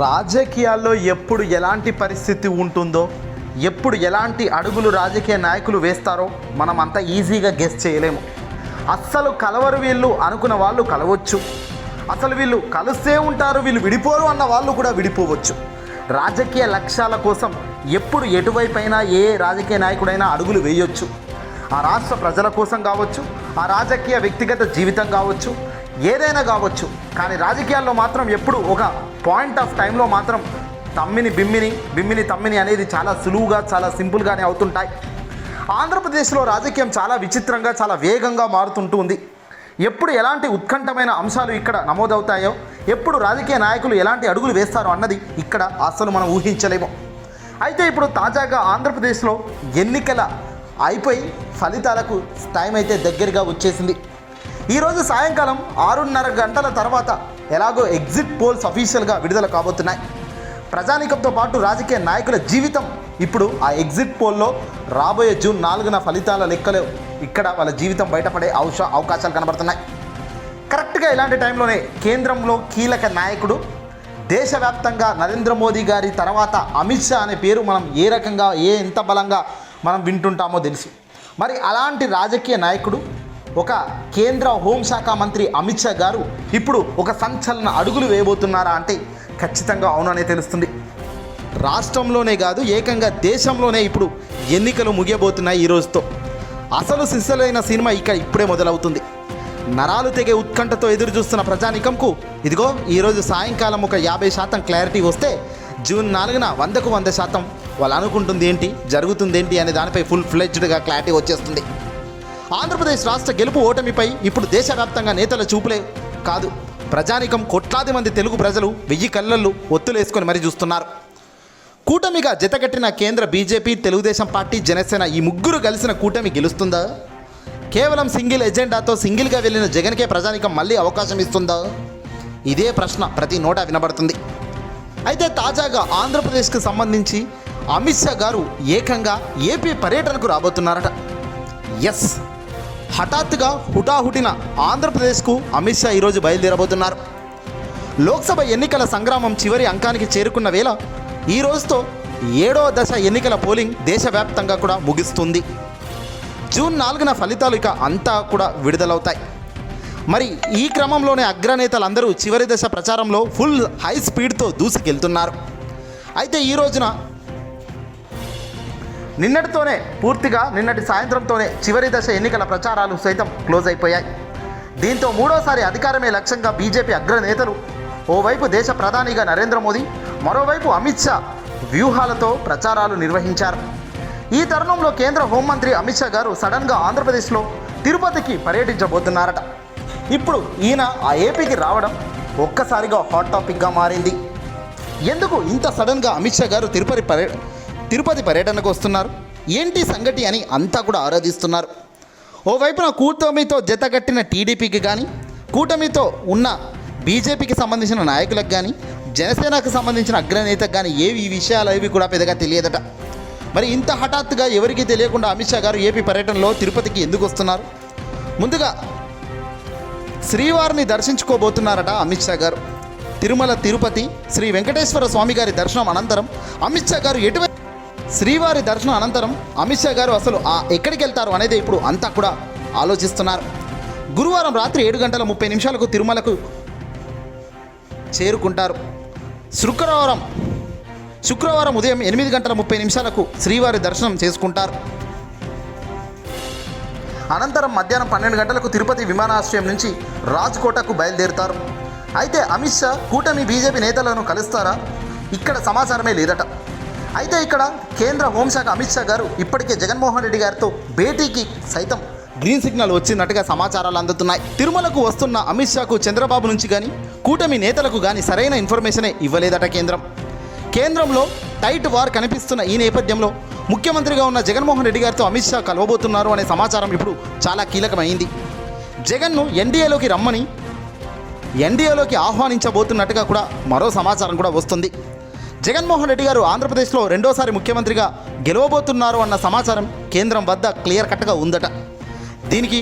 రాజకీయాల్లో ఎప్పుడు ఎలాంటి పరిస్థితి ఉంటుందో, ఎప్పుడు ఎలాంటి అడుగులు రాజకీయ నాయకులు వేస్తారో మనం అంత ఈజీగా గెస్ చేయలేము. అస్సలు కలవరు వీళ్ళు అనుకున్న వాళ్ళు కలవచ్చు, అసలు వీళ్ళు కలిస్తే ఉంటారు వీళ్ళు విడిపోరు అన్న వాళ్ళు కూడా విడిపోవచ్చు. రాజకీయ లక్ష్యాల కోసం ఎప్పుడు ఎటువైపైనా ఏ రాజకీయ నాయకుడైనా అడుగులు వేయొచ్చు. ఆ రాష్ట్ర ప్రజల కోసం కావచ్చు, ఆ రాజకీయ వ్యక్తిగత జీవితం కావచ్చు, ఏదైనా కావచ్చు. కానీ రాజకీయాల్లో మాత్రం ఎప్పుడు ఒక పాయింట్ ఆఫ్ టైంలో మాత్రం బిమ్మిని తమ్మిని అనేది చాలా సులువుగా, చాలా సింపుల్గానే అవుతుంటాయి. ఆంధ్రప్రదేశ్లో రాజకీయం చాలా విచిత్రంగా, చాలా వేగంగా మారుతుంటుంది. ఎప్పుడు ఎలాంటి ఉత్కంఠమైన అంశాలు ఇక్కడ నమోదవుతాయో, ఎప్పుడు రాజకీయ నాయకులు ఎలాంటి అడుగులు వేస్తారో అన్నది ఇక్కడ అసలు మనం ఊహించలేము. అయితే ఇప్పుడు తాజాగా ఆంధ్రప్రదేశ్లో ఎన్నికల అయిపోయి ఫలితాలకు టైం అయితే దగ్గరగా వచ్చేసింది. ఈరోజు సాయంకాలం 6:30 గంటల తర్వాత ఎలాగో ఎగ్జిట్ పోల్స్ అఫీషియల్గా విడుదల కాబోతున్నాయి. ప్రజానీకంతో పాటు రాజకీయ నాయకుల జీవితం ఇప్పుడు ఆ ఎగ్జిట్ పోల్లో రాబోయే జూన్ 4న ఫలితాల లెక్కలు ఇక్కడ వాళ్ళ జీవితం బయటపడే అవకాశాలు కనబడుతున్నాయి. కరెక్ట్గా ఇలాంటి టైంలోనే కేంద్రంలో కీలక నాయకుడు, దేశవ్యాప్తంగా నరేంద్ర మోదీ గారి తర్వాత అమిత్ షా అనే పేరు మనం ఏ రకంగా ఎంత బలంగా మనం వింటుంటామో తెలుసు. మరి అలాంటి రాజకీయ నాయకుడు, ఒక కేంద్ర హోంశాఖ మంత్రి అమిత్ షా గారు ఇప్పుడు ఒక సంచలన అడుగులు వేయబోతున్నారా అంటే ఖచ్చితంగా అవుననే తెలుస్తుంది. రాష్ట్రంలోనే కాదు, ఏకంగా దేశంలోనే ఇప్పుడు ఎన్నికలు ముగియబోతున్నాయి. ఈ రోజుతో అసలు సిసలైన సినిమా ఇప్పుడే మొదలవుతుంది. నరాలు తెగే ఉత్కంఠతో ఎదురు చూస్తున్న ప్రజానికంకు ఇదిగో ఈరోజు సాయంకాలం ఒక 50% క్లారిటీ వస్తే జూన్ 4న 100కు 100% వాళ్ళు అనుకుంటుంది ఏంటి, జరుగుతుంది ఏంటి అనే దానిపై ఫుల్ ఫ్లెడ్జ్డ్గా క్లారిటీ వచ్చేస్తుంది. ఆంధ్రప్రదేశ్ రాష్ట్ర గెలుపు ఓటమిపై ఇప్పుడు దేశవ్యాప్తంగా నేతల చూపులే కాదు, ప్రజానికం కోట్లాది మంది తెలుగు ప్రజలు 1000 కళ్ళల్లో ఒత్తులేసుకొని మరీ చూస్తున్నారు. కూటమిగా జతకట్టిన కేంద్ర బీజేపీ, తెలుగుదేశం పార్టీ, జనసేన ఈ ముగ్గురు కలిసిన కూటమి గెలుస్తుందా? కేవలం సింగిల్ ఎజెండాతో సింగిల్గా వెళ్ళిన జగన్కే ప్రజానికం మళ్ళీ అవకాశం ఇస్తుందా? ఇదే ప్రశ్న ప్రతి నోట వినబడుతుంది. అయితే తాజాగా ఆంధ్రప్రదేశ్కి సంబంధించి అమిత్ షా గారు ఏకంగా ఏపీ పర్యటనకు రాబోతున్నారట. ఎస్, హఠాత్తుగా హుటాహుటిన ఆంధ్రప్రదేశ్కు అమిత్ షా ఈరోజు బయలుదేరబోతున్నారు. లోక్సభ ఎన్నికల సంగ్రామం చివరి అంకానికి చేరుకున్న వేళ ఈ రోజుతో 7వ దశ ఎన్నికల పోలింగ్ దేశవ్యాప్తంగా కూడా ముగుస్తుంది. జూన్ 4న ఫలితాలు అంతా కూడా విడుదలవుతాయి. మరి ఈ క్రమంలోనే అగ్రనేతలందరూ చివరి దశ ప్రచారంలో ఫుల్ హై స్పీడ్తో దూసుకెళ్తున్నారు. అయితే ఈ రోజున నిన్నటి సాయంత్రంతోనే చివరి దశ ఎన్నికల ప్రచారాలు సైతం క్లోజ్ అయిపోయాయి. దీంతో మూడోసారి అధికారమే లక్ష్యంగా బీజేపీ అగ్రనేతలు, ఓవైపు దేశ ప్రధానిగా నరేంద్ర మోదీ, మరోవైపు అమిత్ షా వ్యూహాలతో ప్రచారాలు నిర్వహించారు. ఈ తరుణంలో కేంద్ర హోంమంత్రి అమిత్ షా గారు సడన్గా ఆంధ్రప్రదేశ్లో తిరుపతికి పర్యటించబోతున్నారట. ఇప్పుడు ఈయన ఆ ఏపీకి రావడం ఒక్కసారిగా హాట్ టాపిక్గా మారింది. ఎందుకు ఇంత సడన్గా అమిత్ షా గారు తిరుపతి పర్యటనకు వస్తున్నారు, ఏంటి సంగతి అని అంతా కూడా ఆరాధిస్తున్నారు. ఓవైపున కూటమితో జతగట్టిన టీడీపీకి కానీ, కూటమితో ఉన్న బీజేపీకి సంబంధించిన నాయకులకు కానీ, జనసేనకు సంబంధించిన అగ్రనేతకు కానీ ఈ విషయాలు ఏవి కూడా పెద్దగా తెలియదట. మరి ఇంత హఠాత్తుగా ఎవరికీ తెలియకుండా అమిత్ షా గారు ఏపీ పర్యటనలో తిరుపతికి ఎందుకు వస్తున్నారు? ముందుగా శ్రీవారిని దర్శించుకోబోతున్నారట అమిత్ షా గారు. తిరుపతి శ్రీ వెంకటేశ్వర స్వామి గారి దర్శనం అనంతరం అమిత్ షా గారు శ్రీవారి దర్శనం అనంతరం అమిత్ షా గారు అసలు ఎక్కడికి వెళ్తారు అనేది ఇప్పుడు అంతా కూడా ఆలోచిస్తున్నారు. గురువారం రాత్రి 7:30 తిరుమలకు చేరుకుంటారు. శుక్రవారం ఉదయం 8:30 శ్రీవారి దర్శనం చేసుకుంటారు. అనంతరం మధ్యాహ్నం 12 గంటలకు తిరుపతి విమానాశ్రయం నుంచి రాజ్కోటకు బయలుదేరుతారు. అయితే అమిత్ షా కూటమి బీజేపీ నేతలను కలుస్తారా? ఇక్కడ సమాచారమే లేదట. అయితే ఇక్కడ కేంద్ర హోంశాఖ అమిత్ షా గారు ఇప్పటికే జగన్మోహన్ రెడ్డి గారితో భేటీకి సైతం గ్రీన్ సిగ్నల్ వచ్చినట్టుగా సమాచారాలు అందుతున్నాయి. తిరుమలకు వస్తున్న అమిత్ షాకు చంద్రబాబు నుంచి కానీ, కూటమి నేతలకు కానీ సరైన ఇన్ఫర్మేషనే ఇవ్వలేదట కేంద్రంలో టైట్ వార్ కనిపిస్తున్న ఈ నేపథ్యంలో ముఖ్యమంత్రిగా ఉన్న జగన్మోహన్ రెడ్డి గారితో అమిత్ షా కలవబోతున్నారు అనే సమాచారం ఇప్పుడు చాలా కీలకమైంది. జగన్ను ఎన్డీఏలోకి ఆహ్వానించబోతున్నట్టుగా కూడా మరో సమాచారం కూడా వస్తుంది. జగన్మోహన్ రెడ్డి గారు ఆంధ్రప్రదేశ్లో రెండోసారి ముఖ్యమంత్రిగా గెలవబోతున్నారు అన్న సమాచారం కేంద్రం వద్ద క్లియర్ కట్గా ఉందట. దీనికి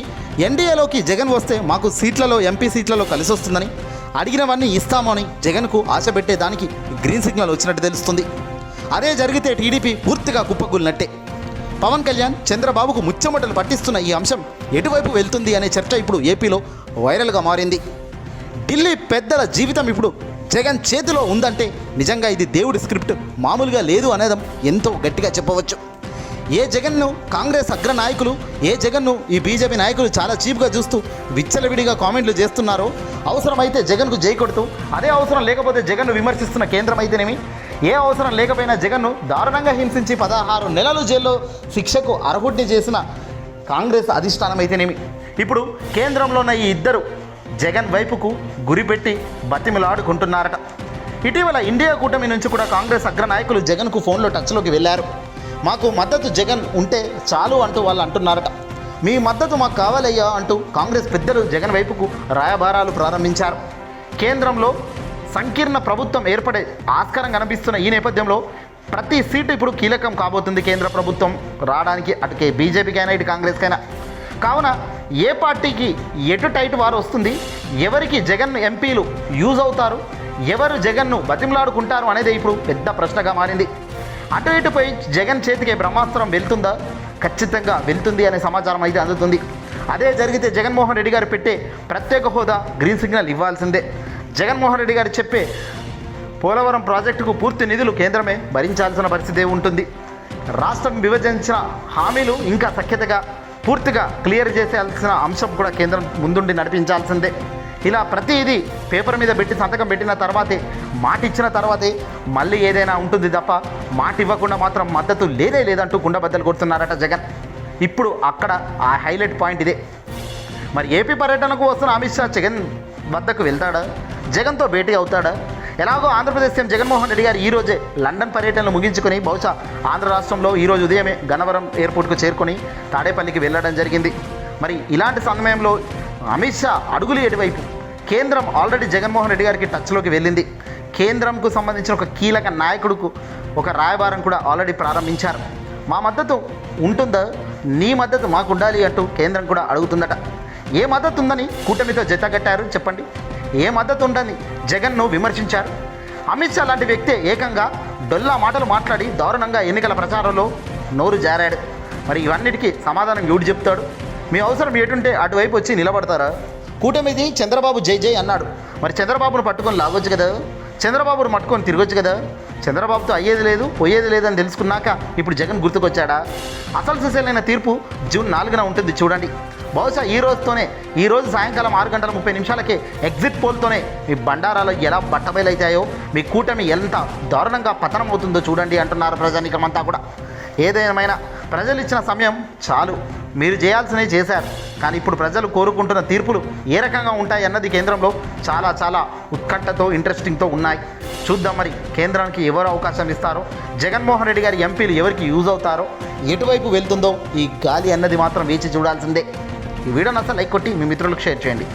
ఎన్డీఏలోకి జగన్ వస్తే మాకు ఎంపీ సీట్లలో కలిసి వస్తుందని, అడిగినవన్నీ ఇస్తామని జగన్కు ఆశ పెట్టేదానికి గ్రీన్ సిగ్నల్ వచ్చినట్టు తెలుస్తుంది. అదే జరిగితే టీడీపీ పూర్తిగా కుప్పకూలినట్టే. పవన్ కళ్యాణ్ చంద్రబాబుకు ముచ్చమటలు పట్టిస్తున్న ఈ అంశం ఎటువైపు వెళ్తుంది అనే చర్చ ఇప్పుడు ఏపీలో వైరల్గా మారింది. ఢిల్లీ పెద్దల జీవితం ఇప్పుడు జగన్ చేతిలో ఉందంటే నిజంగా ఇది దేవుడి స్క్రిప్ట్ మామూలుగా లేదు అనేదం ఎంతో గట్టిగా చెప్పవచ్చు. ఏ జగన్ను కాంగ్రెస్ అగ్ర నాయకులు, ఏ జగన్ను ఈ బీజేపీ నాయకులు చాలా చీప్గా చూస్తూ విచ్చలవిడిగా కామెంట్లు చేస్తున్నారో, అవసరమైతే జగన్కు జై కొడుతూ, అదే అవసరం లేకపోతే జగన్ను విమర్శిస్తున్న కేంద్రం అయితేనేమి, ఏ అవసరం లేకపోయినా జగన్ను దారుణంగా హింసించి 16 నెలలు జైల్లో శిక్షకు అర్హుడిని చేసిన కాంగ్రెస్ అధిష్టానం అయితేనేమి, ఇప్పుడు కేంద్రంలో ఉన్న ఈ ఇద్దరు జగన్ వైపుకు గురిపెట్టి బతిమిలాడుకుంటున్నారట. ఇటీవల ఇండియా కూటమి నుంచి కూడా కాంగ్రెస్ అగ్ర నాయకులు జగన్కు ఫోన్లో టచ్లోకి వెళ్ళారు. మాకు మద్దతు జగన్ ఉంటే చాలు అంటూ వాళ్ళు అంటున్నారట. మీ మద్దతు మాకు కావాలయ్యా అంటూ కాంగ్రెస్ పెద్దలు జగన్ వైపుకు రాయబారాలు ప్రారంభించారు. కేంద్రంలో సంకీర్ణ ప్రభుత్వం ఏర్పడే ఆస్కారం కనిపిస్తున్న ఈ నేపథ్యంలో ప్రతి సీటు ఇప్పుడు కీలకం కాబోతుంది కేంద్ర ప్రభుత్వం రావడానికి, అటుకే బీజేపీకైనా ఇటు కాంగ్రెస్కైనా. కావున ఏ పార్టీకి ఎటు టైట్ వారు వస్తుంది, ఎవరికి జగన్ ఎంపీలు యూజ్ అవుతారు, ఎవరు జగన్ను బతిమలాడుకుంటారు అనేది ఇప్పుడు పెద్ద ప్రశ్నగా మారింది. అటు ఇటుపై జగన్ చేతికి బ్రహ్మాస్త్రం వెళ్తుందా? ఖచ్చితంగా వెళ్తుంది అనే సమాచారం అయితే అందుతుంది. అదే జరిగితే జగన్మోహన్ రెడ్డి గారు పెట్టే ప్రత్యేక హోదా గ్రీన్ సిగ్నల్ ఇవ్వాల్సిందే. జగన్మోహన్ రెడ్డి గారు చెప్పే పోలవరం ప్రాజెక్టుకు పూర్తి నిధులు కేంద్రమే భరించాల్సిన పరిస్థితి ఉంటుంది. రాష్ట్రం విభజించిన హామీలు ఇంకా సఖ్యతగా పూర్తిగా క్లియర్ చేసేయాల్సిన అంశం కూడా కేంద్రం ముందుండి నడిపించాల్సిందే. ఇలా ప్రతిదీ పేపర్ మీద పెట్టి సంతకం పెట్టిన తర్వాతే, మాట ఇచ్చిన తర్వాతే మళ్ళీ ఏదైనా ఉంటుంది తప్ప మాట ఇవ్వకుండా మాత్రం మద్దతు లేదే లేదంటూ గుండెబద్దలు కొడుతున్నారట జగన్. ఇప్పుడు అక్కడ ఆ హైలైట్ పాయింట్ ఇదే. మరి ఏపీ పర్యటనకు వస్తున్న అమిత్ షా జగన్ వద్దకు వెళ్తాడా? జగన్తో భేటీ అవుతాడా? ఎలాగో ఆంధ్రప్రదేశ్ సీఎం జగన్మోహన్ రెడ్డి గారు ఈరోజే లండన్ పర్యటనలు ముగించుకొని బహుశా ఆంధ్ర రాష్ట్రంలో ఈరోజు ఉదయమే గన్నవరం ఎయిర్పోర్ట్కు చేరుకొని తాడేపల్లికి వెళ్ళడం జరిగింది. మరి ఇలాంటి సమయంలో అమిత్ షా అడుగులు ఎటువైపు? కేంద్రం ఆల్రెడీ జగన్మోహన్ రెడ్డి గారికి టచ్లోకి వెళ్ళింది. కేంద్రంకు సంబంధించిన ఒక కీలక నాయకుడుకు ఒక రాయబారం కూడా ఆల్రెడీ ప్రారంభించారు. మా మద్దతు ఉంటుందా? నీ మద్దతు మాకు ఉండాలి అంటూ కేంద్రం కూడా అడుగుతుందట. ఏ మద్దతు ఉందని కూటమితో జతగట్టారు చెప్పండి? ఏ మద్దతు ఉందని జగన్ను విమర్శించారు? అమిత్ షా లాంటి వ్యక్తే ఏకంగా డొల్లా మాటలు మాట్లాడి దారుణంగా ఎన్నికల ప్రచారంలో నోరు జారాడు. మరి ఇవన్నిటికీ సమాధానం ఎవడు చెప్తాడు? మీ అవసరం ఎటుంటే అటువైపు వచ్చి నిలబడతారా? కూటమిది చంద్రబాబు జై జై అన్నాడు. మరి చంద్రబాబును పట్టుకొని లాగొచ్చు కదా, చంద్రబాబును పట్టుకొని తిరగొచ్చు కదా. చంద్రబాబుతో అయ్యేది లేదు పోయేది లేదని తెలుసుకున్నాక ఇప్పుడు జగన్ గుర్తుకొచ్చాడా? అసలు సిసలైన తీర్పు జూన్ 4న ఉంటుంది చూడండి. బహుశా ఈరోజు సాయంకాలం 6:30 ఎగ్జిట్ పోల్తోనే మీ బండారాలు ఎలా బట్టబయలవుతాయో, మీ కూటమి ఎంత దారుణంగా పతనం అవుతుందో చూడండి అంటున్నారు ప్రజానీకమంతా కూడా. ఏదేమైనా ప్రజలు ఇచ్చిన సమయం చాలు, మీరు చేయాల్సినవి చేశారు. కానీ ఇప్పుడు ప్రజలు కోరుకుంటున్న తీర్పులు ఏ రకంగా ఉంటాయి అన్నది కేంద్రంలో చాలా ఉత్కంఠతో ఇంట్రెస్టింగ్తో ఉన్నాయి. చూద్దాం మరి కేంద్రానికి ఎవరు అవకాశం ఇస్తారో, జగన్మోహన్ రెడ్డి గారి ఎంపీలు ఎవరికి యూజ్ అవుతారో, ఎటువైపు వెళ్తుందో ఈ గాలి అన్నది మాత్రం వేచి చూడాల్సిందే. ఈ వీడియోని అసలు లైక్ కొట్టి మీ మిత్రులకు షేర్ చేయండి.